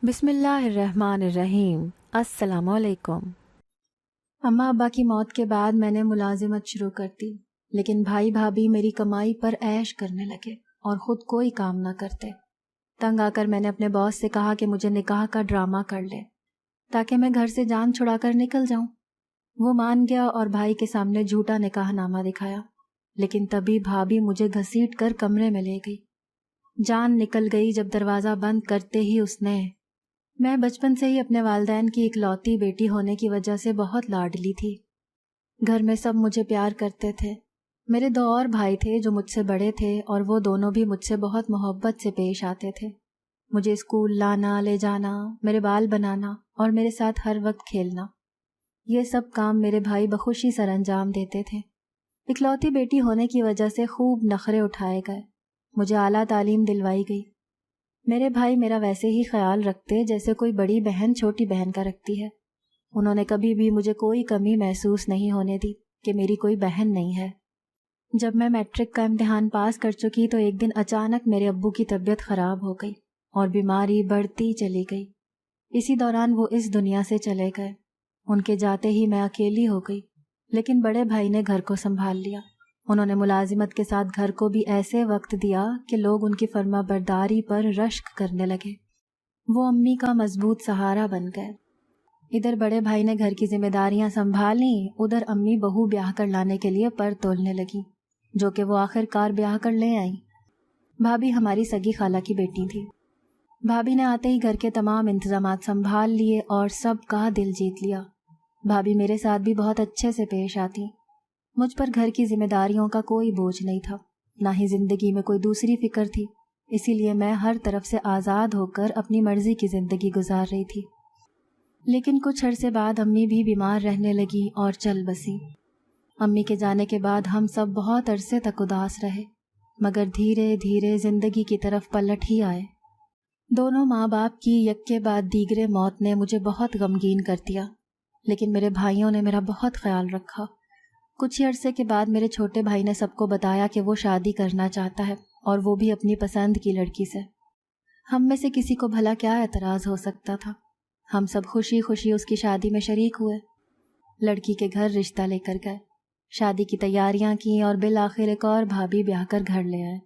بسم اللہ الرحمن الرحیم۔ السلام علیکم۔ اماں ابا کی موت کے بعد میں نے ملازمت شروع کر دی، لیکن بھائی بھابھی میری کمائی پر عیش کرنے لگے اور خود کوئی کام نہ کرتے۔ تنگ آ کر میں نے اپنے باس سے کہا کہ مجھے نکاح کا ڈرامہ کر لے تاکہ میں گھر سے جان چھڑا کر نکل جاؤں۔ وہ مان گیا اور بھائی کے سامنے جھوٹا نکاح نامہ دکھایا، لیکن تبھی بھابھی مجھے گھسیٹ کر کمرے میں لے گئی۔ جان نکل گئی جب دروازہ بند کرتے ہی اس نے میں بچپن سے ہی اپنے والدین کی اکلوتی بیٹی ہونے کی وجہ سے بہت لاڈلی تھی۔ گھر میں سب مجھے پیار کرتے تھے۔ میرے 2 اور بھائی تھے جو مجھ سے بڑے تھے اور وہ دونوں بھی مجھ سے بہت محبت سے پیش آتے تھے۔ مجھے اسکول لانا لے جانا، میرے بال بنانا اور میرے ساتھ ہر وقت کھیلنا، یہ سب کام میرے بھائی بخوشی سر انجام دیتے تھے۔ اکلوتی بیٹی ہونے کی وجہ سے خوب نخرے اٹھائے گئے، مجھے اعلیٰ تعلیم دلوائی گئی۔ میرے بھائی میرا ویسے ہی خیال رکھتے جیسے کوئی بڑی بہن چھوٹی بہن کا رکھتی ہے۔ انہوں نے کبھی بھی مجھے کوئی کمی محسوس نہیں ہونے دی کہ میری کوئی بہن نہیں ہے۔ جب میں میٹرک کا امتحان پاس کر چکی تو ایک دن اچانک میرے ابو کی طبیعت خراب ہو گئی اور بیماری بڑھتی چلی گئی۔ اسی دوران وہ اس دنیا سے چلے گئے۔ ان کے جاتے ہی میں اکیلی ہو گئی، لیکن بڑے بھائی نے گھر کو سنبھال لیا۔ انہوں نے ملازمت کے ساتھ گھر کو بھی ایسے وقت دیا کہ لوگ ان کی فرما برداری پر رشک کرنے لگے۔ وہ امی کا مضبوط سہارا بن گئے۔ ادھر بڑے بھائی نے گھر کی ذمہ داریاں سنبھالیں، ادھر امی بہو بیاہ کر لانے کے لیے پر تولنے لگی، جو کہ وہ آخر کار بیاہ کر لے آئیں۔ بھابھی ہماری سگی خالہ کی بیٹی تھی۔ بھابھی نے آتے ہی گھر کے تمام انتظامات سنبھال لیے اور سب کا دل جیت لیا۔ بھابھی میرے ساتھ بھی بہت اچھے سے پیش آتی۔ مجھ پر گھر کی ذمہ داریوں کا کوئی بوجھ نہیں تھا، نہ ہی زندگی میں کوئی دوسری فکر تھی، اسی لیے میں ہر طرف سے آزاد ہو کر اپنی مرضی کی زندگی گزار رہی تھی۔ لیکن کچھ عرصے بعد امی بھی بیمار رہنے لگی اور چل بسی۔ امی کے جانے کے بعد ہم سب بہت عرصے تک اداس رہے، مگر دھیرے دھیرے زندگی کی طرف پلٹ ہی آئے۔ دونوں ماں باپ کی یک کے بعد دیگرے موت نے مجھے بہت غمگین کر دیا، لیکن میرے بھائیوں نے میرا بہت خیال رکھا۔ کچھ ہی عرصے کے بعد میرے چھوٹے بھائی نے سب کو بتایا کہ وہ شادی کرنا چاہتا ہے، اور وہ بھی اپنی پسند کی لڑکی سے۔ ہم میں سے کسی کو بھلا کیا اعتراض ہو سکتا تھا؟ ہم سب خوشی خوشی اس کی شادی میں شریک ہوئے۔ لڑکی کے گھر رشتہ لے کر گئے، شادی کی تیاریاں کیں اور بالآخر ایک اور بھابھی بیاہ کر گھر لے آئے۔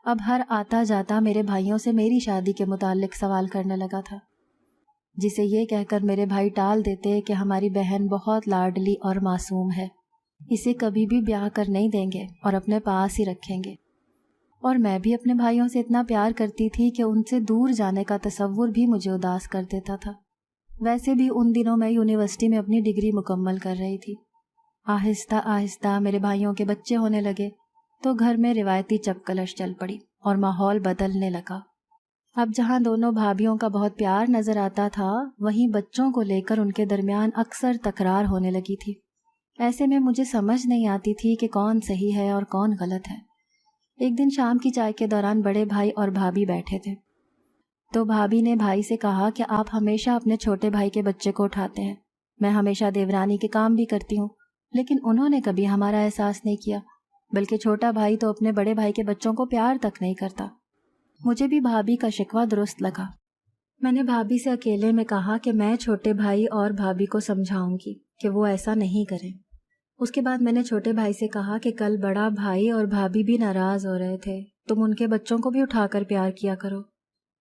اب ہر آتا جاتا میرے بھائیوں سے میری شادی کے متعلق سوال کرنے لگا تھا، جسے یہ کہہ کر میرے بھائی ٹال دیتے کہ ہماری بہن بہت لاڈلی اور معصوم ہے، اسے کبھی بھی بیاہ کر نہیں دیں گے اور اپنے پاس ہی رکھیں گے۔ اور میں بھی اپنے بھائیوں سے اتنا پیار کرتی تھی کہ ان سے دور جانے کا تصور بھی مجھے اداس کر دیتا تھا۔ ویسے بھی ان دنوں میں یونیورسٹی میں اپنی ڈگری مکمل کر رہی تھی۔ آہستہ آہستہ میرے بھائیوں کے بچے ہونے لگے تو گھر میں روایتی چپکلش چل پڑی اور ماحول بدلنے لگا۔ اب جہاں دونوں بھابھیوں کا بہت پیار نظر آتا تھا، وہیں بچوں کو لے کر ان کے درمیان اکثر تکرار ہونے لگی تھی۔ ایسے میں مجھے سمجھ نہیں آتی تھی کہ کون صحیح ہے اور کون غلط ہے۔ ایک دن شام کی چائے کے دوران بڑے بھائی اور بھابھی بیٹھے تھے، تو بھابھی نے بھائی سے کہا کہ آپ ہمیشہ اپنے چھوٹے بھائی کے بچے کو اٹھاتے ہیں، میں ہمیشہ دیورانی کے کام بھی کرتی ہوں، لیکن انہوں نے کبھی ہمارا احساس نہیں کیا، بلکہ چھوٹا بھائی تو اپنے بڑے بھائی کے بچوں کو پیار تک نہیں کرتا۔ مجھے بھی بھابھی کا شکوہ درست لگا۔ میں نے بھابھی سے اکیلے میں کہا کہ میں چھوٹے بھائی اور بھابھی کو سمجھاؤں گی کہ وہ ایسا نہیں کریں۔ اس کے بعد میں نے چھوٹے بھائی سے کہا کہ کل بڑا بھائی اور بھابھی بھی ناراض ہو رہے تھے، تم ان کے بچوں کو بھی اٹھا کر پیار کیا کرو۔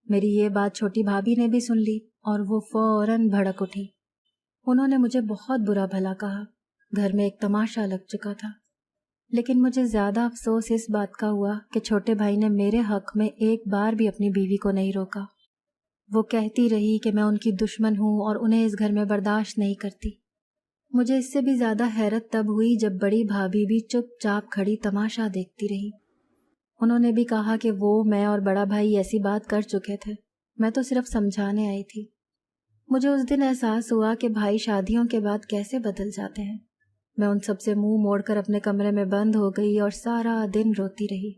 میری یہ بات چھوٹی بھابھی نے بھی سن لی اور وہ فوراً بھڑک اٹھی۔ انہوں نے مجھے بہت برا بھلا کہا، گھر میں ایک تماشا لگ چکا تھا۔ لیکن مجھے زیادہ افسوس اس بات کا ہوا کہ چھوٹے بھائی نے میرے حق میں ایک بار بھی اپنی بیوی کو نہیں روکا۔ وہ کہتی رہی کہ میں ان کی دشمن ہوں اور انہیں اس گھر میں برداشت نہیں کرتی۔ مجھے اس سے بھی زیادہ حیرت تب ہوئی جب بڑی بھابھی بھی چپ چاپ کھڑی تماشا دیکھتی رہی۔ انہوں نے بھی کہا کہ وہ، میں اور بڑا بھائی ایسی بات کر چکے تھے، میں تو صرف سمجھانے آئی تھی۔ مجھے اس دن احساس ہوا کہ بھائی شادیوں کے بعد کیسے بدل جاتے ہیں۔ میں ان سب سے منہ موڑ کر اپنے کمرے میں بند ہو گئی اور سارا دن روتی رہی۔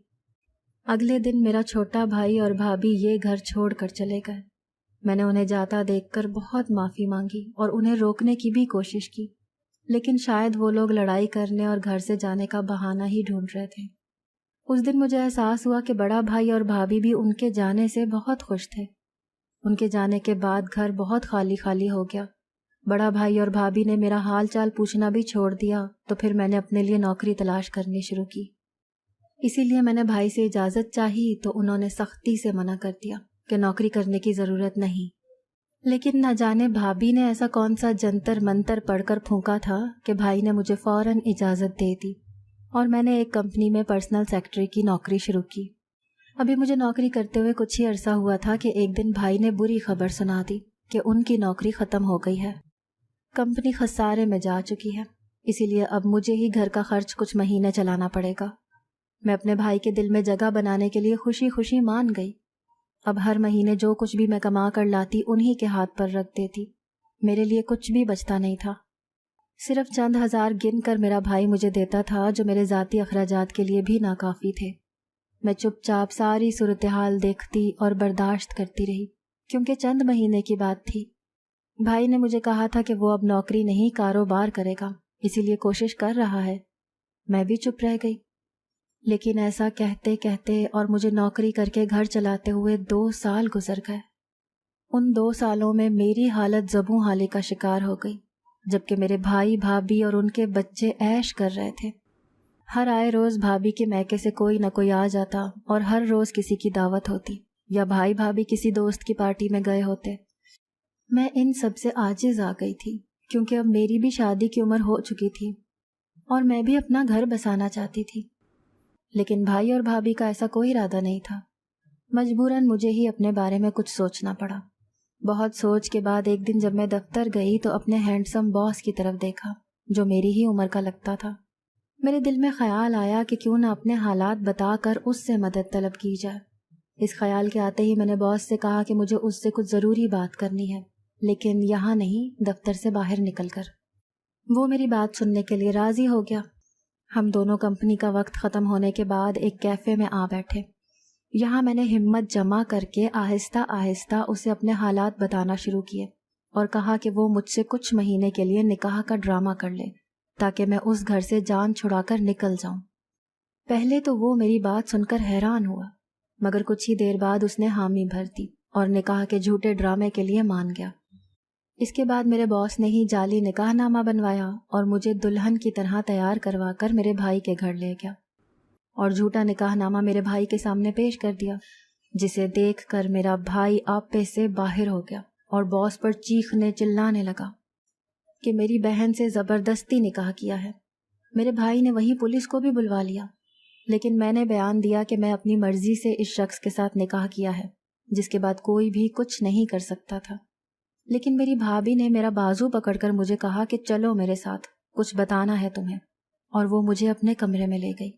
اگلے دن میرا چھوٹا بھائی اور بھابھی یہ گھر چھوڑ کر چلے گئے۔ میں نے انہیں جاتا دیکھ کر بہت معافی مانگی اور انہیں روکنے کی بھی کوشش کی، لیکن شاید وہ لوگ لڑائی کرنے اور گھر سے جانے کا بہانہ ہی ڈھونڈ رہے تھے۔ اس دن مجھے احساس ہوا کہ بڑا بھائی اور بھابھی بھی ان کے جانے سے بہت خوش تھے۔ ان کے جانے کے بعد گھر بہت خالی خالی ہو گیا۔ بڑا بھائی اور بھابھی نے میرا حال چال پوچھنا بھی چھوڑ دیا، تو پھر میں نے اپنے لیے نوکری تلاش کرنی شروع کی۔ اسی لیے میں نے بھائی سے اجازت چاہی تو انہوں نے سختی سے منع کر دیا کہ نوکری کرنے کی ضرورت نہیں۔ لیکن نہ جانے بھابھی نے ایسا کون سا جنتر منتر پڑھ کر پھونکا تھا کہ بھائی نے مجھے فوراً اجازت دے دی، اور میں نے ایک کمپنی میں پرسنل سیکرٹری کی نوکری شروع کی۔ ابھی مجھے نوکری کرتے ہوئے کچھ ہی عرصہ ہوا تھا کہ ایک دن بھائی نے بری خبر سنا دی کہ ان کی نوکری ختم ہو گئی ہے۔ کمپنی خسارے میں جا چکی ہے، اسی لیے اب مجھے ہی گھر کا خرچ کچھ مہینے چلانا پڑے گا۔ میں اپنے بھائی کے دل میں جگہ بنانے کے لیے خوشی خوشی مان گئی۔ اب ہر مہینے جو کچھ بھی میں کما کر لاتی انہی کے ہاتھ پر رکھ دیتی۔ میرے لیے کچھ بھی بچتا نہیں تھا، صرف چند ہزار گن کر میرا بھائی مجھے دیتا تھا، جو میرے ذاتی اخراجات کے لیے بھی ناکافی تھے۔ میں چپ چاپ ساری صورتحال دیکھتی اور برداشت کرتی رہی، کیونکہ چند مہینے کی بات تھی۔ بھائی نے مجھے کہا تھا کہ وہ اب نوکری نہیں کاروبار کرے گا، اسی لیے کوشش کر رہا ہے۔ میں بھی چپ رہ گئی، لیکن ایسا کہتے کہتے اور مجھے نوکری کر کے گھر چلاتے ہوئے 2 سال گزر گئے۔ ان 2 سالوں میں میری حالت زبوں حالی کا شکار ہو گئی، جبکہ میرے بھائی بھابھی اور ان کے بچے عیش کر رہے تھے۔ ہر آئے روز بھابھی کے میکے سے کوئی نہ کوئی آ جاتا، اور ہر روز کسی کی دعوت ہوتی، یا بھائی بھابھی کسی دوست کی پارٹی میں گئے ہوتے۔ میں ان سب سے عاجز آ گئی تھی، کیونکہ اب میری بھی شادی کی عمر ہو چکی تھی اور میں بھی اپنا گھر بسانا چاہتی تھی۔ لیکن بھائی اور بھابھی کا ایسا کوئی ارادہ نہیں تھا۔ مجبوراً مجھے ہی اپنے بارے میں کچھ سوچنا پڑا۔ بہت سوچ کے بعد ایک دن جب میں دفتر گئی تو اپنے ہینڈسم باس کی طرف دیکھا، جو میری ہی عمر کا لگتا تھا۔ میرے دل میں خیال آیا کہ کیوں نہ اپنے حالات بتا کر اس سے مدد طلب کی جائے۔ اس خیال کے آتے ہی میں نے باس سے کہا کہ مجھے اس سے کچھ ضروری بات کرنی ہے، لیکن یہاں نہیں، دفتر سے باہر نکل کر۔ وہ میری بات سننے کے لیے راضی ہو گیا۔ ہم دونوں کمپنی کا وقت ختم ہونے کے بعد ایک کیفے میں آ بیٹھے۔ یہاں میں نے ہمت جمع کر کے آہستہ آہستہ اسے اپنے حالات بتانا شروع کیے، اور کہا کہ وہ مجھ سے کچھ مہینے کے لیے نکاح کا ڈرامہ کر لے، تاکہ میں اس گھر سے جان چھڑا کر نکل جاؤں۔ پہلے تو وہ میری بات سن کر حیران ہوا، مگر کچھ ہی دیر بعد اس نے حامی بھر دی اور نکاح کے جھوٹے ڈرامے کے لیے مان گیا۔ اس کے بعد میرے باس نے ہی جعلی نکاح نامہ بنوایا اور مجھے دلہن کی طرح تیار کروا کر میرے بھائی کے گھر لے گیا، اور جھوٹا نکاح نامہ میرے بھائی کے سامنے پیش کر دیا، جسے دیکھ کر میرا بھائی آپے سے باہر ہو گیا اور باس پر چیخنے چلانے لگا کہ میری بہن سے زبردستی نکاح کیا ہے۔ میرے بھائی نے وہیں پولیس کو بھی بلوا لیا، لیکن میں نے بیان دیا کہ میں اپنی مرضی سے اس شخص کے ساتھ نکاح کیا ہے، جس کے بعد کوئی بھی کچھ نہیں کر سکتا تھا۔ لیکن میری بھابھی نے میرا بازو پکڑ کر مجھے کہا کہ چلو میرے ساتھ، کچھ بتانا ہے تمہیں، اور وہ مجھے اپنے کمرے میں لے گئی۔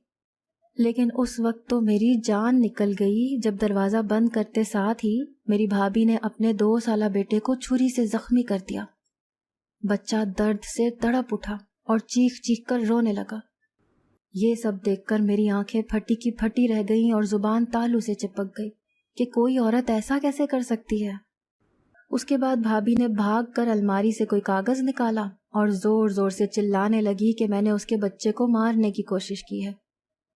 لیکن اس وقت تو میری جان نکل گئی جب دروازہ بند کرتے ساتھ ہی میری بھابھی نے اپنے 2 سالہ بیٹے کو چھری سے زخمی کر دیا۔ بچہ درد سے تڑپ اٹھا اور چیخ چیخ کر رونے لگا۔ یہ سب دیکھ کر میری آنکھیں پھٹی کی پھٹی رہ گئیں اور زبان تالو سے چپک گئی کہ کوئی عورت ایسا کیسے کر سکتی ہے۔ اس کے بعد بھابھی نے بھاگ کر الماری سے کوئی کاغذ نکالا اور زور زور سے چلانے لگی کہ میں نے اس کے بچے کو مارنے کی کوشش کی ہے۔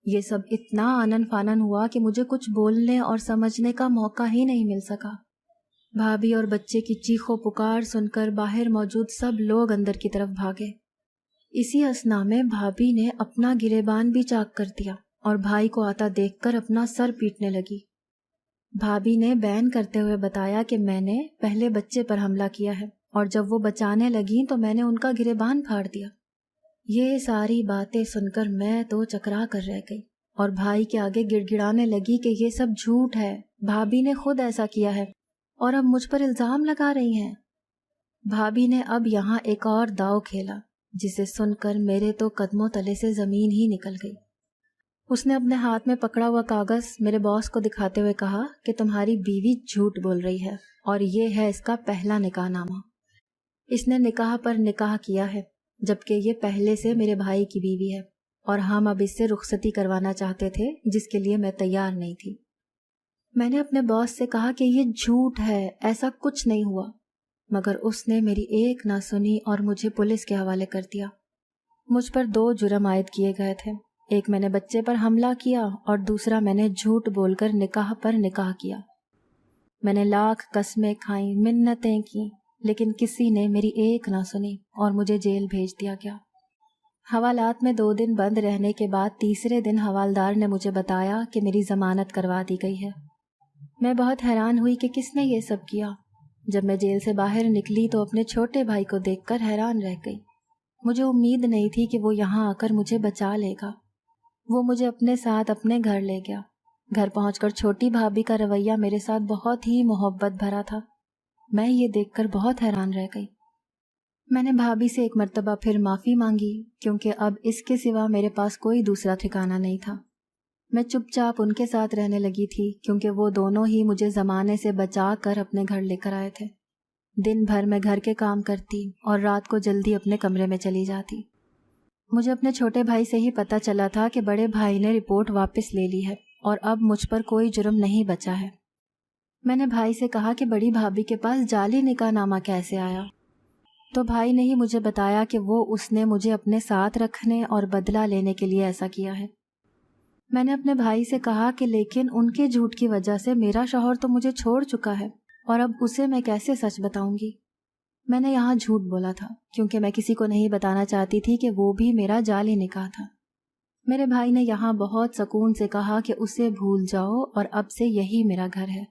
یہ سب اتنا آنن فانن ہوا کہ مجھے کچھ بولنے اور سمجھنے کا موقع ہی نہیں مل سکا۔ بھابھی اور بچے کی چیخو پکار سن کر باہر موجود سب لوگ اندر کی طرف بھاگے۔ اسی اثنا میں بھابھی نے اپنا گریبان بھی چاک کر دیا اور بھائی کو آتا دیکھ کر اپنا سر پیٹنے لگی۔ بھابھی نے بیان کرتے ہوئے بتایا کہ میں نے پہلے بچے پر حملہ کیا ہے، اور جب وہ بچانے لگیں تو میں نے ان کا گریبان پھاڑ دیا۔ یہ ساری باتیں سن کر میں تو چکرا کر رہ گئی اور بھائی کے آگے گڑ گڑانے لگی کہ یہ سب جھوٹ ہے، بھابھی نے خود ایسا کیا ہے اور اب مجھ پر الزام لگا رہی ہیں۔ بھابھی نے اب یہاں ایک اور داؤ کھیلا، جسے سن کر میرے تو قدموں تلے سے زمین ہی نکل گئی۔ اس نے اپنے ہاتھ میں پکڑا ہوا کاغذ میرے باس کو دکھاتے ہوئے کہا کہ تمہاری بیوی جھوٹ بول رہی ہے اور یہ ہے اس کا پہلا نکاح نامہ۔ اس نے نکاح پر نکاح کیا ہے، جبکہ یہ پہلے سے میرے بھائی کی بیوی ہے، اور ہم اب اس سے رخصتی کروانا چاہتے تھے، جس کے لیے میں تیار نہیں تھی۔ میں نے اپنے باس سے کہا کہ یہ جھوٹ ہے، ایسا کچھ نہیں ہوا، مگر اس نے میری ایک نہ سنی اور مجھے پولیس کے حوالے کر دیا۔ مجھ پر 2 جرم عائد کیے گئے تھے، ایک میں نے بچے پر حملہ کیا اور دوسرا میں نے جھوٹ بول کر نکاح پر نکاح کیا۔ میں نے لاکھ قسمیں کھائیں، منتیں کی، لیکن کسی نے میری ایک نہ سنی اور مجھے جیل بھیج دیا گیا۔ حوالات میں 2 دن بند رہنے کے بعد تیسرے دن حوالدار نے مجھے بتایا کہ میری ضمانت کروا دی گئی ہے۔ میں بہت حیران ہوئی کہ کس نے یہ سب کیا۔ جب میں جیل سے باہر نکلی تو اپنے چھوٹے بھائی کو دیکھ کر حیران رہ گئی۔ مجھے امید نہیں تھی کہ وہ یہاں آ کر مجھے بچا لے گا۔ وہ مجھے اپنے ساتھ اپنے گھر لے گیا۔ گھر پہنچ کر چھوٹی بھابھی کا رویہ میرے ساتھ بہت ہی محبت بھرا تھا۔ میں یہ دیکھ کر بہت حیران رہ گئی۔ میں نے بھابھی سے ایک مرتبہ پھر معافی مانگی، کیونکہ اب اس کے سوا میرے پاس کوئی دوسرا ٹھکانہ نہیں تھا۔ میں چپ چاپ ان کے ساتھ رہنے لگی تھی، کیونکہ وہ دونوں ہی مجھے زمانے سے بچا کر اپنے گھر لے کر آئے تھے۔ دن بھر میں گھر کے کام کرتی اور رات کو جلدی اپنے کمرے میں چلی جاتی۔ مجھے اپنے چھوٹے بھائی سے ہی پتہ چلا تھا کہ بڑے بھائی نے رپورٹ واپس لے لی ہے اور اب مجھ پر کوئی جرم نہیں بچا ہے۔ میں نے بھائی سے کہا کہ بڑی بھابھی کے پاس جعلی نکاح نامہ کیسے آیا؟ تو بھائی نے ہی مجھے بتایا کہ اس نے مجھے اپنے ساتھ رکھنے اور بدلہ لینے کے لیے ایسا کیا ہے۔ میں نے اپنے بھائی سے کہا کہ لیکن ان کے جھوٹ کی وجہ سے میرا شوہر تو مجھے چھوڑ چکا ہے اور اب اسے میں کیسے سچ بتاؤں گی؟ میں نے یہاں جھوٹ بولا تھا کیونکہ میں کسی کو نہیں بتانا چاہتی تھی کہ وہ بھی میرا جعلی نکاح تھا۔ میرے بھائی نے یہاں بہت سکون سے کہا کہ اسے بھول جاؤ اور اب سے یہی میرا گھر ہے۔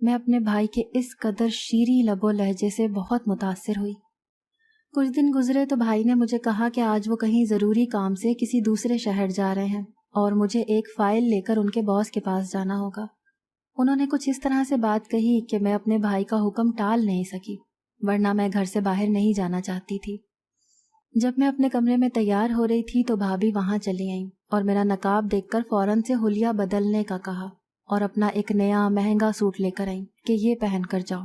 میں اپنے بھائی کے اس قدر شیریں لب و لہجے سے بہت متاثر ہوئی۔ کچھ دن گزرے تو بھائی نے مجھے کہا کہ آج وہ کہیں ضروری کام سے کسی دوسرے شہر جا رہے ہیں اور مجھے ایک فائل لے کر ان کے باس کے پاس جانا ہوگا۔ انہوں نے کچھ اس طرح سے بات کہی کہ میں اپنے بھائی کا حکم ٹال نہیں سکی، ورنہ میں گھر سے باہر نہیں جانا چاہتی تھی۔ جب میں اپنے کمرے میں تیار ہو رہی تھی تو بھابھی وہاں چلی آئیں اور میرا نقاب دیکھ کر فوراً سے حلیہ بدلنے کا کہا اور اپنا ایک نیا مہنگا سوٹ لے کر آئیں کہ یہ پہن کر جاؤ۔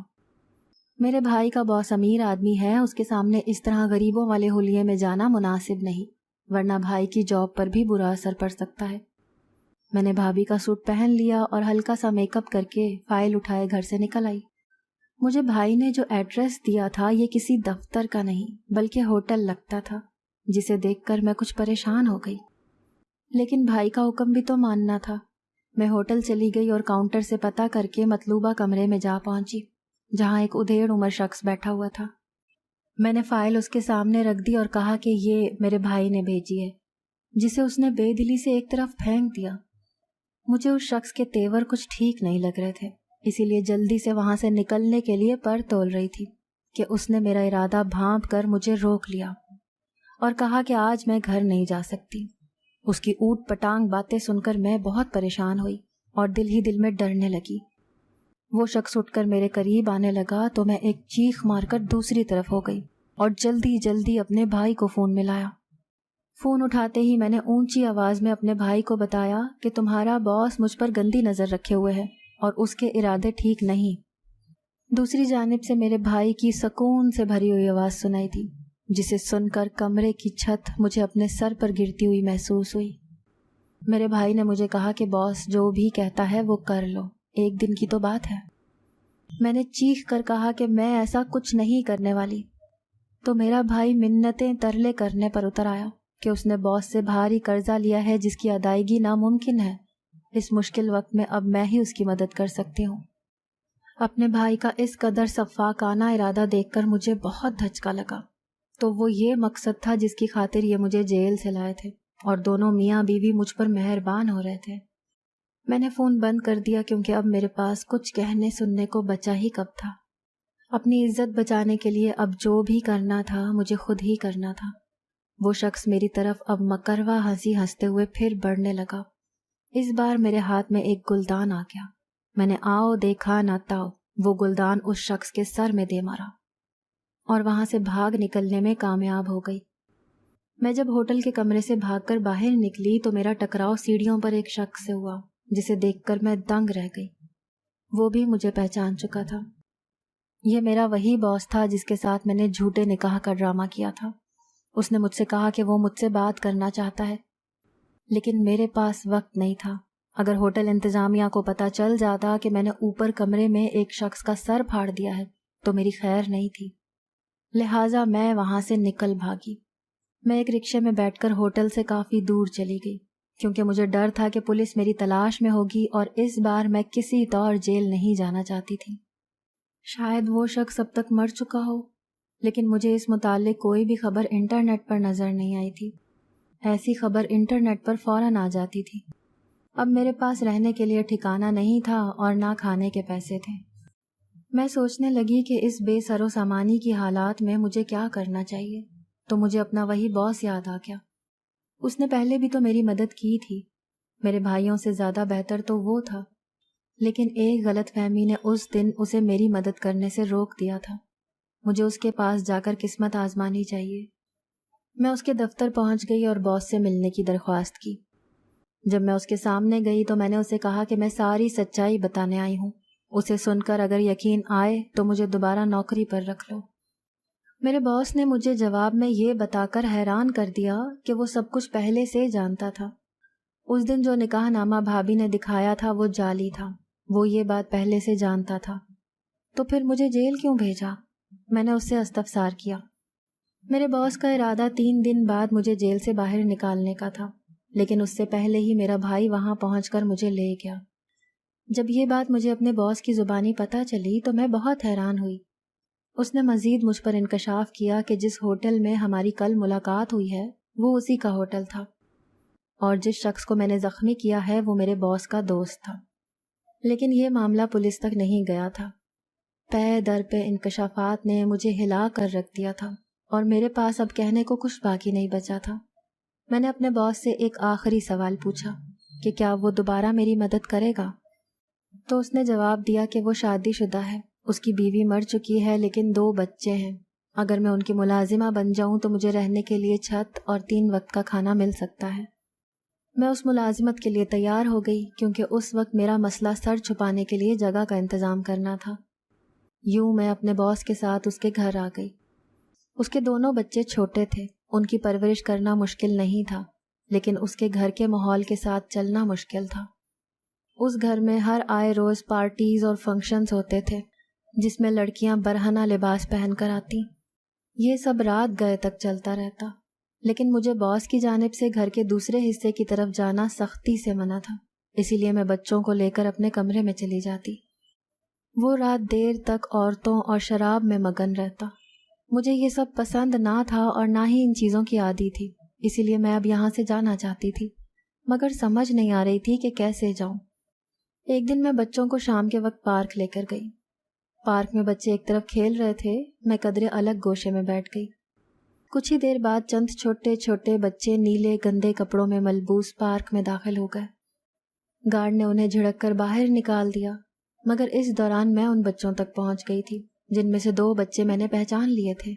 میرے بھائی کا باس امیر آدمی ہے، اس کے سامنے اس طرح غریبوں والے حلیے میں جانا مناسب نہیں، ورنہ بھائی کی جاب پر بھی برا اثر پڑ سکتا ہے۔ میں نے بھابھی کا سوٹ پہن لیا اور ہلکا سا میک اپ کر کے فائل اٹھائے گھر سے نکل آئی۔ مجھے بھائی نے جو ایڈریس دیا تھا یہ کسی دفتر کا نہیں بلکہ ہوٹل لگتا تھا، جسے دیکھ کر میں کچھ پریشان ہو گئی، لیکن بھائی کا حکم بھی تو ماننا تھا۔ میں ہوٹل چلی گئی اور کاؤنٹر سے پتہ کر کے مطلوبہ کمرے میں جا پہنچی، جہاں ایک ادھیڑ عمر شخص بیٹھا ہوا تھا۔ میں نے فائل اس کے سامنے رکھ دی اور کہا کہ یہ میرے بھائی نے بھیجی ہے، جسے اس نے بے دلی سے ایک طرف پھینک دیا۔ مجھے اس شخص کے تیور کچھ ٹھیک نہیں لگ رہے تھے، اسی لیے جلدی سے وہاں سے نکلنے کے لیے پر تول رہی تھی کہ اس نے میرا ارادہ بھانپ کر مجھے روک لیا اور کہا کہ آج میں گھر نہیں جا سکتی۔ اس کی اوٹ پٹانگ باتیں سن کر میں بہت پریشان ہوئی اور دل ہی دل میں ڈرنے لگی۔ وہ شخص اٹھ کر میرے قریب آنے لگا تو میں ایک چیخ مار کر دوسری طرف ہو گئی اور جلدی جلدی اپنے بھائی کو فون ملایا۔ فون اٹھاتے ہی میں نے اونچی آواز میں اپنے بھائی کو بتایا کہ تمہارا باس مجھ پر گندی نظر رکھے ہوئے ہے اور اس کے ارادے ٹھیک نہیں۔ دوسری جانب سے میرے بھائی کی سکون سے بھری ہوئی آواز سنائی دی، جسے سن کر کمرے کی چھت مجھے اپنے سر پر گرتی ہوئی محسوس ہوئی۔ میرے بھائی نے مجھے کہا کہ باس جو بھی کہتا ہے وہ کر لو، ایک دن کی تو بات ہے۔ میں نے چیخ کر کہا کہ میں ایسا کچھ نہیں کرنے والی، تو میرا بھائی منتیں ترلے کرنے پر اتر آیا کہ اس نے باس سے بھاری قرضہ لیا ہے جس کی ادائیگی ناممکن ہے۔ اس مشکل وقت میں اب میں ہی اس کی مدد کر سکتی ہوں۔ اپنے بھائی کا اس قدر سفاکانہ ارادہ دیکھ کر مجھے بہت دھچکا لگا۔ تو وہ یہ مقصد تھا جس کی خاطر یہ مجھے جیل سے لائے تھے، اور دونوں میاں بیوی مجھ پر مہربان ہو رہے تھے۔ میں نے فون بند کر دیا کیونکہ اب میرے پاس کچھ کہنے سننے کو بچا ہی کب تھا۔ اپنی عزت بچانے کے لیے اب جو بھی کرنا تھا مجھے خود ہی کرنا تھا۔ وہ شخص میری طرف اب مکروا ہنسی ہنستے ہوئے پھر بڑھنے لگا۔ اس بار میرے ہاتھ میں ایک گلدان آ گیا۔ میں نے آؤ دیکھا نہ تاؤ وہ گلدان اس شخص کے سر میں دے مارا اور وہاں سے بھاگ نکلنے میں کامیاب ہو گئی۔ میں جب ہوٹل کے کمرے سے بھاگ کر باہر نکلی تو میرا ٹکراؤ سیڑھیوں پر ایک شخص سے ہوا جسے دیکھ کر میں دنگ رہ گئی۔ وہ بھی مجھے پہچان چکا تھا۔ یہ میرا وہی باس تھا جس کے ساتھ میں نے جھوٹے نکاح کا ڈرامہ کیا تھا۔ اس نے مجھ سے کہا کہ وہ مجھ سے بات کرنا چاہتا ہے، لیکن میرے پاس وقت نہیں تھا۔ اگر ہوٹل انتظامیہ کو پتہ چل جاتا کہ میں نے اوپر کمرے میں ایک شخص کا سر پھاڑ دیا ہے تو میری خیر نہیں تھی، لہٰذا میں وہاں سے نکل بھاگی۔ میں ایک رکشے میں بیٹھ کر ہوٹل سے کافی دور چلی گئی کیونکہ مجھے ڈر تھا کہ پولیس میری تلاش میں ہوگی اور اس بار میں کسی طور جیل نہیں جانا چاہتی تھی۔ شاید وہ شخص اب تک مر چکا ہو، لیکن مجھے اس متعلق کوئی بھی خبر انٹرنیٹ پر نظر نہیں آئی تھی۔ ایسی خبر انٹرنیٹ پر فوراً آ جاتی تھی۔ اب میرے پاس رہنے کے لیے ٹھکانہ نہیں تھا اور نہ کھانے کے پیسے تھے۔ میں سوچنے لگی کہ اس بے سر و سامانی کی حالات میں مجھے کیا کرنا چاہیے، تو مجھے اپنا وہی باس یاد آ گیا۔ اس نے پہلے بھی تو میری مدد کی تھی، میرے بھائیوں سے زیادہ بہتر تو وہ تھا، لیکن ایک غلط فہمی نے اس دن اسے میری مدد کرنے سے روک دیا تھا۔ مجھے اس کے پاس جا کر قسمت آزمانی چاہیے۔ میں اس کے دفتر پہنچ گئی اور باس سے ملنے کی درخواست کی۔ جب میں اس کے سامنے گئی تو میں نے اسے کہا کہ میں ساری سچائی بتانے آئی ہوں۔ اسے سن کر اگر یقین آئے تو مجھے دوبارہ نوکری پر رکھ لو۔ میرے باس نے مجھے جواب میں یہ بتا کر حیران کر دیا کہ وہ سب کچھ پہلے سے جانتا تھا۔ اس دن جو نکاح نامہ بھابھی نے دکھایا تھا وہ جعلی تھا، وہ یہ بات پہلے سے جانتا تھا۔ تو پھر مجھے جیل کیوں بھیجا؟ میں نے اس سے استفسار کیا۔ میرے باس کا ارادہ 3 دن بعد مجھے جیل سے باہر نکالنے کا تھا، لیکن اس سے پہلے ہی میرا بھائی وہاں پہنچ کر مجھے لے گیا۔ جب یہ بات مجھے اپنے باس کی زبانی پتہ چلی تو میں بہت حیران ہوئی۔ اس نے مزید مجھ پر انکشاف کیا کہ جس ہوٹل میں ہماری کل ملاقات ہوئی ہے وہ اسی کا ہوٹل تھا، اور جس شخص کو میں نے زخمی کیا ہے وہ میرے باس کا دوست تھا۔ لیکن یہ معاملہ پولیس تک نہیں گیا تھا۔ پے در پہ انکشافات نے مجھے ہلا کر رکھ دیا تھا اور میرے پاس اب کہنے کو کچھ باقی نہیں بچا تھا۔ میں نے اپنے باس سے ایک آخری سوال پوچھا کہ کیا وہ دوبارہ میری مدد کرے گا، تو اس نے جواب دیا کہ وہ شادی شدہ ہے، اس کی بیوی مر چکی ہے لیکن 2 بچے ہیں۔ اگر میں ان کی ملازمہ بن جاؤں تو مجھے رہنے کے لیے چھت اور 3 وقت کا کھانا مل سکتا ہے۔ میں اس ملازمت کے لیے تیار ہو گئی کیونکہ اس وقت میرا مسئلہ سر چھپانے کے لیے جگہ کا انتظام کرنا تھا۔ یوں میں اپنے باس کے ساتھ اس کے گھر آ گئی۔ اس کے دونوں بچے چھوٹے تھے، ان کی پرورش کرنا مشکل نہیں تھا، لیکن اس کے گھر کے ماحول کے ساتھ چلنا مشکل تھا۔ اس گھر میں ہر آئے روز پارٹیز اور فنکشنز ہوتے تھے جس میں لڑکیاں برہنہ لباس پہن کر آتی۔ یہ سب رات گئے تک چلتا رہتا، لیکن مجھے باس کی جانب سے گھر کے دوسرے حصے کی طرف جانا سختی سے منع تھا، اسی لیے میں بچوں کو لے کر اپنے کمرے میں چلی جاتی۔ وہ رات دیر تک عورتوں اور شراب میں مگن رہتا۔ مجھے یہ سب پسند نہ تھا اور نہ ہی ان چیزوں کی عادی تھی، اسی لیے میں اب یہاں سے جانا چاہتی تھی، مگر سمجھ نہیں آ رہی تھی کہ کیسے جاؤں۔ ایک دن میں بچوں کو شام کے وقت پارک لے کر گئی۔ پارک میں بچے ایک طرف کھیل رہے تھے، میں قدرے الگ گوشے میں بیٹھ گئی۔ کچھ ہی دیر بعد چند چھوٹے چھوٹے بچے نیلے گندے کپڑوں میں ملبوس پارک میں داخل ہو گئے۔ گارڈ نے انہیں جھڑک کر باہر نکال دیا، مگر اس دوران میں ان بچوں تک پہنچ گئی تھی جن میں سے 2 بچے میں نے پہچان لیے تھے۔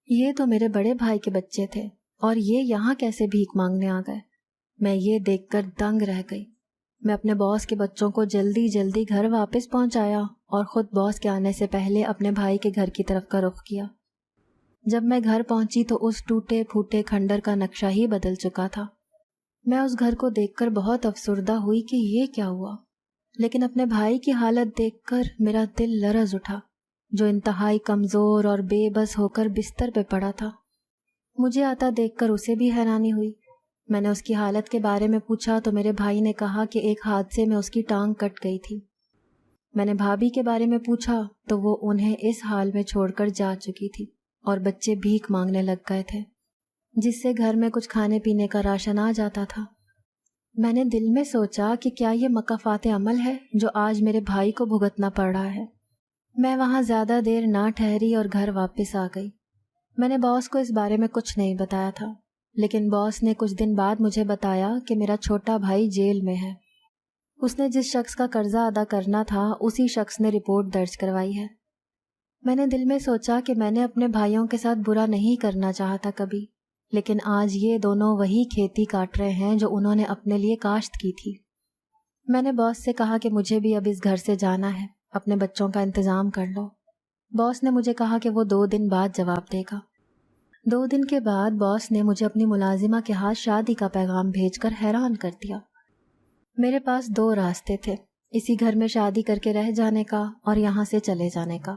یہ تو میرے بڑے بھائی کے بچے تھے، اور یہ یہاں کیسے بھیک مانگنے آ گئے؟ میں یہ دیکھ کر دنگ رہ گئی۔ میں اپنے باس کے بچوں کو جلدی جلدی گھر واپس پہنچایا اور خود باس کے آنے سے پہلے اپنے بھائی کے گھر کی طرف کا رخ کیا۔ جب میں گھر پہنچی تو اس ٹوٹے پھوٹے کھنڈر کا نقشہ ہی بدل چکا تھا۔ میں اس گھر کو دیکھ کر بہت افسردہ ہوئی کہ یہ کیا ہوا، لیکن اپنے بھائی کی حالت دیکھ کر میرا دل لرز اٹھا، جو انتہائی کمزور اور بے بس ہو کر بستر پہ پڑا تھا۔ مجھے آتا دیکھ کر اسے بھی حیرانی ہوئی۔ میں نے اس کی حالت کے بارے میں پوچھا تو میرے بھائی نے کہا کہ ایک حادثے میں اس کی ٹانگ کٹ گئی تھی۔ میں نے بھابھی کے بارے میں پوچھا تو وہ انہیں اس حال میں چھوڑ کر جا چکی تھی اور بچے بھیک مانگنے لگ گئے تھے، جس سے گھر میں کچھ کھانے پینے کا راشن آ جاتا تھا۔ میں نے دل میں سوچا کہ کیا یہ مکافات عمل ہے جو آج میرے بھائی کو بھگتنا پڑ رہا ہے۔ میں وہاں زیادہ دیر نہ ٹھہری اور گھر واپس آ گئی۔ میں نے باس کو اس بارے میں کچھ نہیں بتایا تھا، لیکن باس نے کچھ دن بعد مجھے بتایا کہ میرا چھوٹا بھائی جیل میں ہے۔ اس نے جس شخص کا قرضہ ادا کرنا تھا اسی شخص نے رپورٹ درج کروائی ہے۔ میں نے دل میں سوچا کہ میں نے اپنے بھائیوں کے ساتھ برا نہیں کرنا چاہا تھا کبھی، لیکن آج یہ دونوں وہی کھیتی کاٹ رہے ہیں جو انہوں نے اپنے لیے کاشت کی تھی۔ میں نے باس سے کہا کہ مجھے بھی اب اس گھر سے جانا ہے، اپنے بچوں کا انتظام کر لو۔ باس نے مجھے کہا کہ وہ 2 دن بعد جواب دے گا۔ 2 دن کے بعد باس نے مجھے اپنی ملازمہ کے ہاتھ شادی کا پیغام بھیج کر حیران کر دیا۔ میرے پاس 2 راستے تھے، اسی گھر میں شادی کر کے رہ جانے کا اور یہاں سے چلے جانے کا،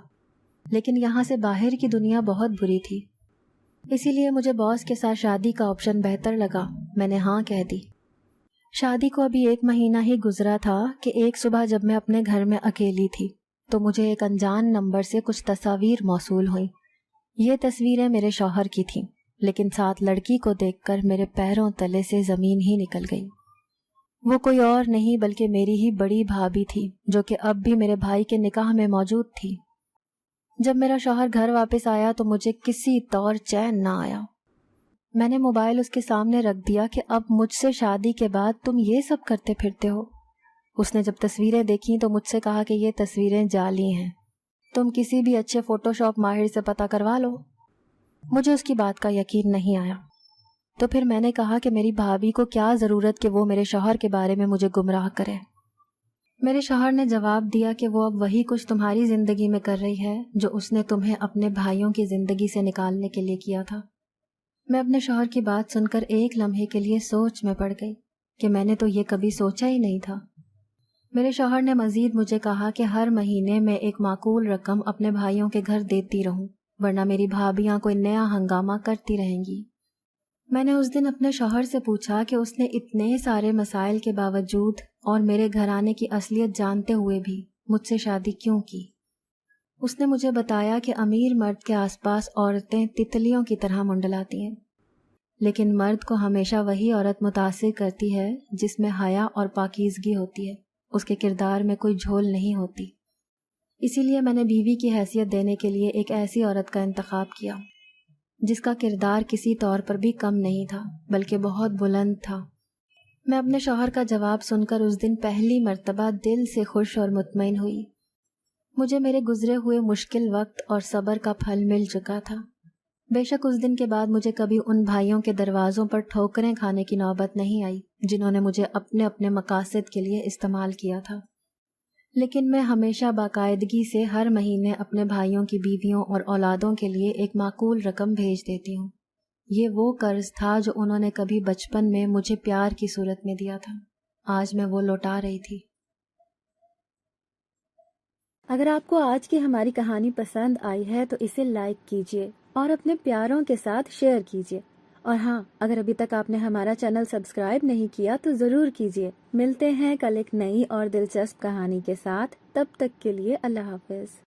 لیکن یہاں سے باہر کی دنیا بہت بری تھی، اسی لیے مجھے باس کے ساتھ شادی کا آپشن بہتر لگا۔ میں نے ہاں کہہ دی۔ شادی کو ابھی 1 مہینہ ہی گزرا تھا کہ ایک صبح جب میں اپنے گھر میں اکیلی تھی تو مجھے ایک انجان نمبر سے کچھ تصاویر موصول ہوئیں۔ یہ تصویریں میرے شوہر کی تھیں، لیکن ساتھ لڑکی کو دیکھ کر میرے پیروں تلے سے زمین ہی نکل گئی۔ وہ کوئی اور نہیں بلکہ میری ہی بڑی بھابھی تھی، جو کہ اب بھی میرے بھائی کے نکاح میں موجود تھی۔ جب میرا شوہر گھر واپس آیا تو مجھے کسی طور چین نہ آیا۔ میں نے موبائل اس کے سامنے رکھ دیا کہ اب مجھ سے شادی کے بعد تم یہ سب کرتے پھرتے ہو۔ اس نے جب تصویریں دیکھیں تو مجھ سے کہا کہ یہ تصویریں جعلی ہیں، تم کسی بھی اچھے فوٹو شاپ ماہر سے پتہ کروا لو۔ مجھے اس کی بات کا یقین نہیں آیا، تو پھر میں نے کہا کہ میری بھابھی کو کیا ضرورت کہ وہ میرے شوہر کے بارے میں مجھے گمراہ کرے۔ میرے شوہر نے جواب دیا کہ وہ اب وہی کچھ تمہاری زندگی میں کر رہی ہے جو اس نے تمہیں اپنے بھائیوں کی زندگی سے نکالنے کے لیے کیا تھا۔ میں اپنے شوہر کی بات سن کر ایک لمحے کے لیے سوچ میں پڑ گئی کہ میں نے تو یہ کبھی سوچا ہی نہیں تھا۔ میرے شوہر نے مزید مجھے کہا کہ ہر مہینے میں ایک معقول رقم اپنے بھائیوں کے گھر دیتی رہوں، ورنہ میری بھابیاں کوئی نیا ہنگامہ کرتی رہیں گی۔ میں نے اس دن اپنے شوہر سے پوچھا کہ اس نے اتنے سارے مسائل کے باوجود اور میرے گھرانے کی اصلیت جانتے ہوئے بھی مجھ سے شادی کیوں کی۔ اس نے مجھے بتایا کہ امیر مرد کے آس پاس عورتیں تتلیوں کی طرح منڈلاتی ہیں، لیکن مرد کو ہمیشہ وہی عورت متاثر کرتی ہے جس میں حیا اور پاکیزگی ہوتی ہے، اس کے کردار میں کوئی جھول نہیں ہوتی۔ اسی لیے میں نے بیوی کی حیثیت دینے کے لیے ایک ایسی عورت کا انتخاب کیا جس کا کردار کسی طور پر بھی کم نہیں تھا بلکہ بہت بلند تھا۔ میں اپنے شوہر کا جواب سن کر اس دن پہلی مرتبہ دل سے خوش اور مطمئن ہوئی۔ مجھے میرے گزرے ہوئے مشکل وقت اور صبر کا پھل مل چکا تھا۔ بے شک اس دن کے بعد مجھے کبھی ان بھائیوں کے دروازوں پر ٹھوکریں کھانے کی نوبت نہیں آئی جنہوں نے مجھے اپنے مقاصد کے لیے استعمال کیا تھا، لیکن میں ہمیشہ باقاعدگی سے ہر مہینے اپنے بھائیوں کی بیویوں اور اولادوں کے لیے ایک معقول رقم بھیج دیتی ہوں۔ یہ وہ قرض تھا جو انہوں نے کبھی بچپن میں مجھے پیار کی صورت میں دیا تھا، آج میں وہ لوٹا رہی تھی۔ اگر آپ کو آج کی ہماری کہانی پسند آئی ہے تو اسے لائک کیجیے اور اپنے پیاروں کے ساتھ شیئر کیجیے، اور ہاں، اگر ابھی تک آپ نے ہمارا چینل سبسکرائب نہیں کیا تو ضرور کیجیے۔ ملتے ہیں کل ایک نئی اور دلچسپ کہانی کے ساتھ، تب تک کے لیے اللہ حافظ۔